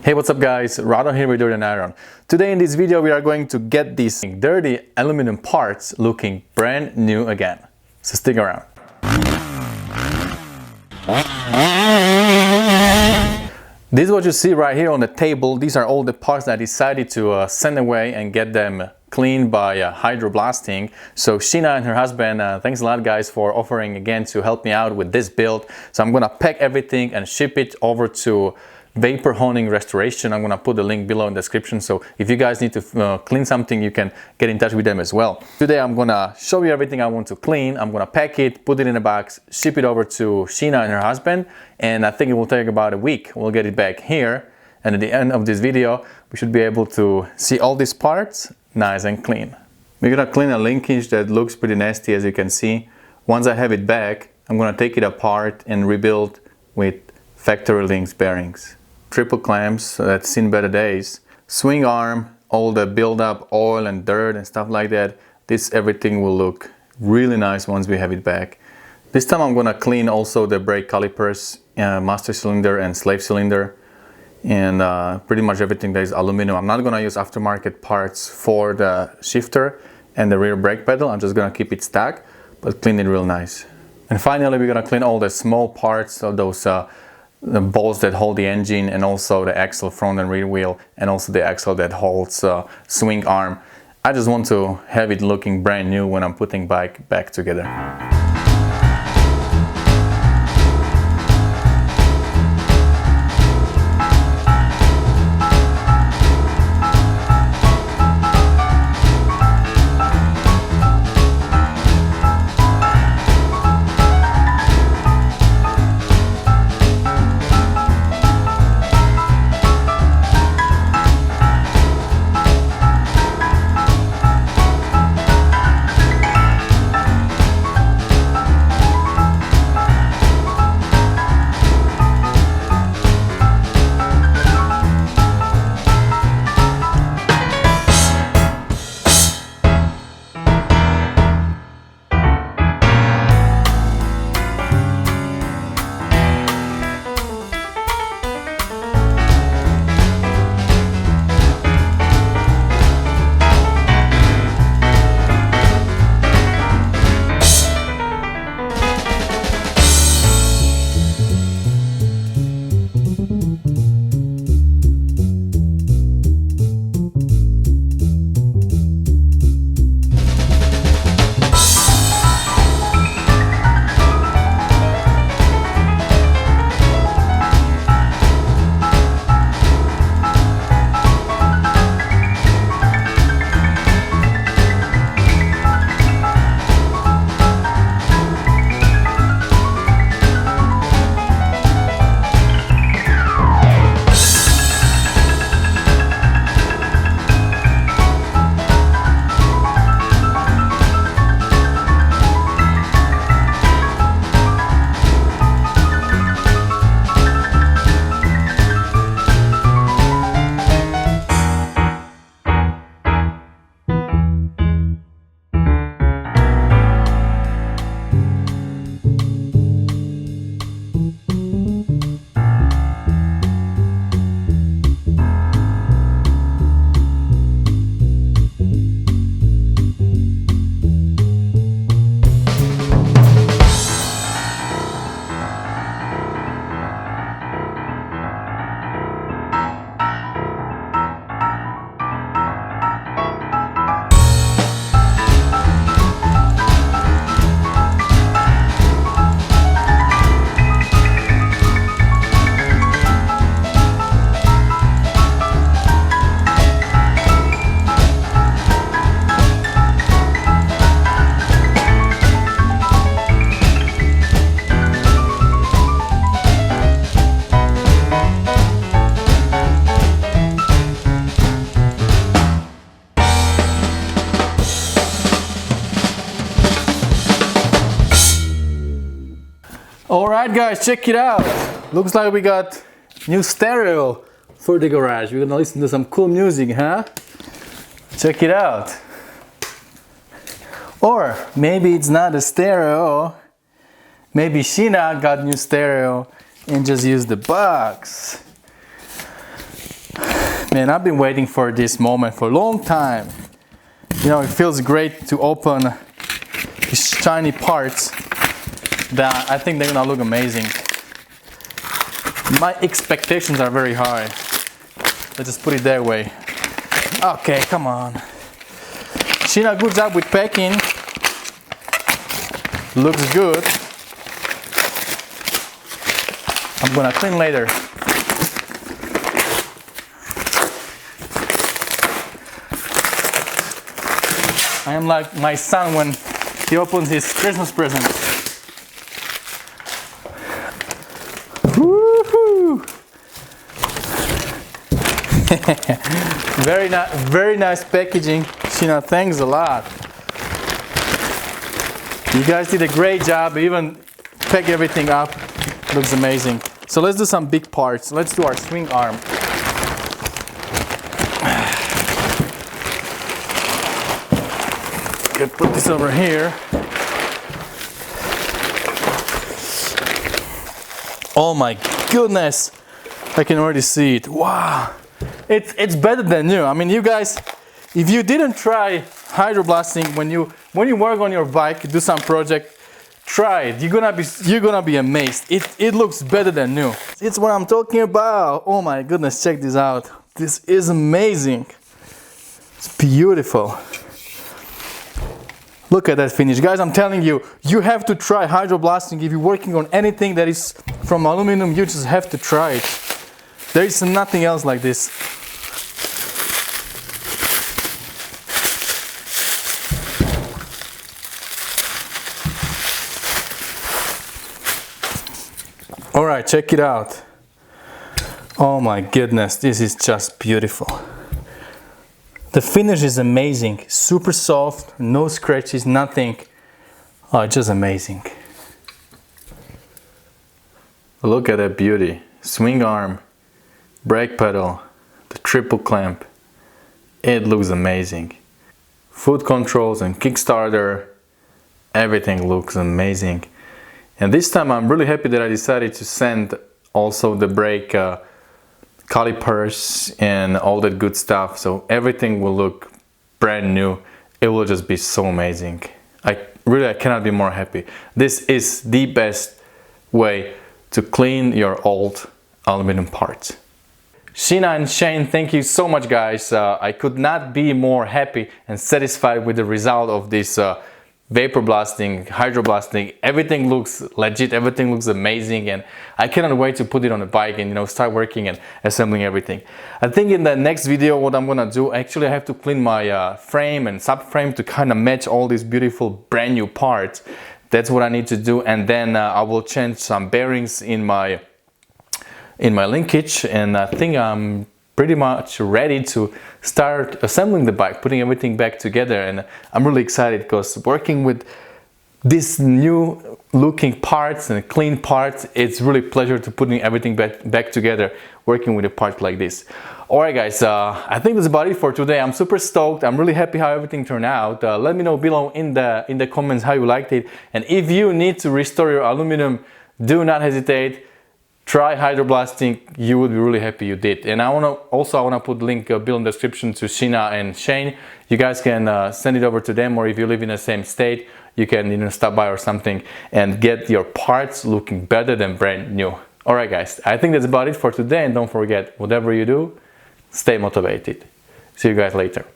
Hey, what's up guys, Rado here with Dirt and Iron. Today in this video we are going to get these dirty aluminum parts looking brand new again. So stick around. This is what you see right here on the table. These are all the parts that I decided to send away and get them cleaned by hydroblasting. So Sheena and her husband, thanks a lot guys for offering again to help me out with this build. So I'm gonna pack everything and ship it over to Vapor Honing Restoration. I'm gonna put the link below in the description, so if you guys need to clean something, you can get in touch with them as well. Today I'm gonna show you everything I want to clean. I'm gonna pack it, put it in a box, ship it over to Sheena and her husband, and I think it will take about a week. We'll get it back here, and at the end of this video we should be able to see all these parts nice and clean. We're gonna clean a linkage that looks pretty nasty, as you can see. Once I have it back, I'm gonna take it apart and rebuild with factory links bearings. Triple clamps, so that's seen better days. Swing arm, all the build-up oil and dirt and stuff like that. Everything will look really nice once we have it back. This time I'm gonna clean also the brake calipers, master cylinder and slave cylinder, and pretty much everything that is aluminum. I'm not gonna use aftermarket parts for the shifter and the rear brake pedal. I'm just gonna keep it stuck, but clean it real nice. And finally we're gonna clean all the small parts of those the bolts that hold the engine, and also the axle front and rear wheel, and also the axle that holds swing arm. I just want to have it looking brand new when I'm putting bike back together. Alright guys, check it out. Looks like we got new stereo for the garage. We're gonna listen to some cool music, huh? Check it out. Or maybe it's not a stereo. Maybe Sheena got new stereo and just used the box. Man, I've been waiting for this moment for a long time. You know, it feels great to open these shiny parts that I think they're gonna look amazing. My expectations are very high. Let's just put it that way. Okay, come on. Sheena, good job with packing. Looks good. I'm gonna clean later. I am like my son when he opens his Christmas present. Woohoo! Very nice packaging. Sheena, thanks a lot. You guys did a great job. Even pack everything up. Looks amazing. So let's do some big parts. Let's do our swing arm. Okay, put this over here. Oh my goodness! I can already see it. Wow! It's better than new. I mean, you guys, if you didn't try hydroblasting when you work on your bike, do some project, try it. You're gonna be amazed. It looks better than new. It's what I'm talking about. Oh my goodness! Check this out. This is amazing. It's beautiful. Look at that finish. Guys, I'm telling you, you have to try hydroblasting. If you're working on anything that is from aluminum, you just have to try it. There is nothing else like this. All right, check it out. Oh my goodness, this is just beautiful. The finish is amazing, super soft, no scratches, nothing. Oh, just amazing. Look at that beauty. Swing arm, brake pedal, the triple clamp. It looks amazing. Foot controls and kickstarter, everything looks amazing. And this time I'm really happy that I decided to send also the brake calipers and all that good stuff, so everything will look brand new. It will just be so amazing. I cannot be more happy. This is the best way to clean your old aluminum parts. Sheena and Shane, thank you so much, guys. I could not be more happy and satisfied with the result of this vapor blasting, hydroblasting. Everything looks legit, everything looks amazing, and I cannot wait to put it on the bike and start working and assembling everything. I think in the next video what I'm gonna do, actually I have to clean my frame and subframe to kind of match all these beautiful brand new parts. That's what I need to do, and then I will change some bearings in my linkage, and I think I'm pretty much ready to start assembling the bike, putting everything back together. And I'm really excited because working with these new looking parts and clean parts, it's really a pleasure to putting everything back together, working with a part like this. Alright guys, I think that's about it for today. I'm super stoked. I'm really happy how everything turned out. Let me know below in the comments how you liked it, and if you need to restore your aluminum, do not hesitate. Try hydroblasting, you would be really happy you did. And I wanna put link below in the description to Sheena and Shane. You guys can send it over to them, or if you live in the same state, you can stop by or something and get your parts looking better than brand new. Alright guys, I think that's about it for today, and don't forget, whatever you do, stay motivated. See you guys later.